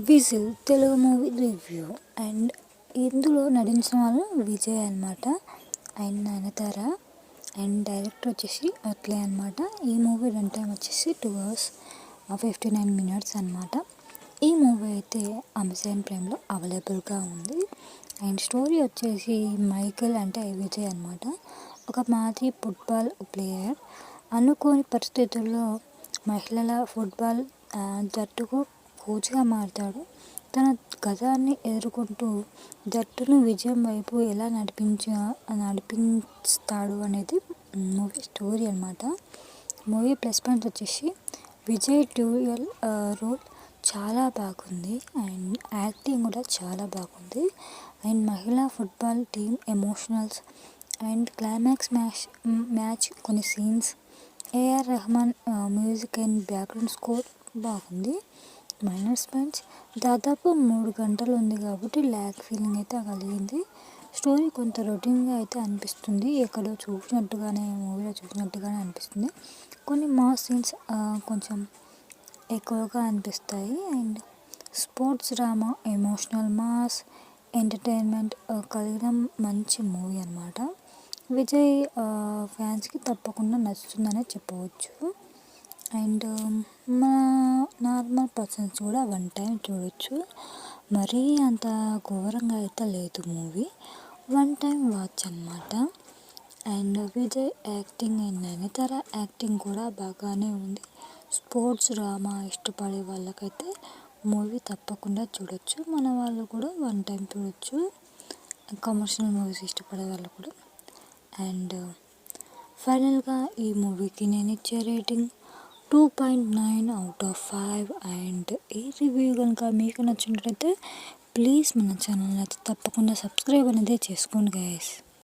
Whistle Telugu movie review. And ఇందులో నటించిన వాళ్ళు విజయ్ అనమాట, అండ్ నయనతార, అండ్ డైరెక్టర్ వచ్చేసి అట్లే అనమాట. ఈ మూవీ రన్ టైం వచ్చేసి 2 hours 59 minutes అనమాట. ఈ మూవీ అయితే అమెజాన్ ప్రైమ్లో అవైలబుల్గా ఉంది. అండ్ స్టోరీ వచ్చేసి మైకేల్ అంటే విజయ్ అనమాట, ఒక మాజీ ఫుట్బాల్ ప్లేయర్ అనుకోని పరిస్థితుల్లో మహిళల ఫుట్బాల్ జట్టుకు కోచ్గా మారతాడు. తన గతాన్ని ఎదుర్కొంటూ జట్టును విజయం వైపు ఎలా నడిపిస్తాడు అనేది మూవీ స్టోరీ అనమాట. మూవీ ప్లస్ పాయింట్ వచ్చేసి విజయ్ డ్యూయల్ రోల్ చాలా బాగుంది, అండ్ యాక్టింగ్ కూడా చాలా బాగుంది. అండ్ మహిళా football team emotionals and climax match కొన్ని scenes, AR Rahman music and background score బాగుంది. మైనస్ పాయింట్స్, దాదాపు 3 గంటలు ఉంది కాబట్టి ల్యాగ్ ఫీలింగ్ అయితే కలిగింది. స్టోరీ కొంత రొటీన్గా అయితే అనిపిస్తుంది, ఎక్కడో చూసినట్టుగానే మూవీలో చూసినట్టుగానే అనిపిస్తుంది. కొన్ని మాస్ సీన్స్ కొంచెం ఎక్కువగా అనిపిస్తాయి. And sports drama, emotional mass entertainment కలిగిన మంచి మూవీ అనమాట. విజయ్ ఫ్యాన్స్కి తప్పకుండా నచ్చుతుందనే చెప్పవచ్చు. అండ్ మా నార్మల్ పర్సన్స్ కూడా 1 time చూడొచ్చు, మరీ అంత ఘోరంగా అయితే లేదు మూవీ. 1 time వాచ్ అనమాట. And Vijay acting and Nayanthara acting కూడా బాగానే ఉంది. స్పోర్ట్స్ డ్రామా ఇష్టపడే వాళ్ళకైతే మూవీ తప్పకుండా చూడొచ్చు. మన వాళ్ళు కూడా 1 time చూడొచ్చు, కమర్షియల్ మూవీస్ ఇష్టపడే వాళ్ళు కూడా. అండ్ ఫైనల్గా ఈ మూవీకి నేను ఇచ్చే రేటింగ్ 2.9 out of 5. అండ్ ఈ రివ్యూ కనుక మీకు నచ్చినట్లయితే ప్లీజ్ మన ఛానల్ అయితే తప్పకుండా సబ్స్క్రైబ్ అనేది చేసుకోండి గైస్.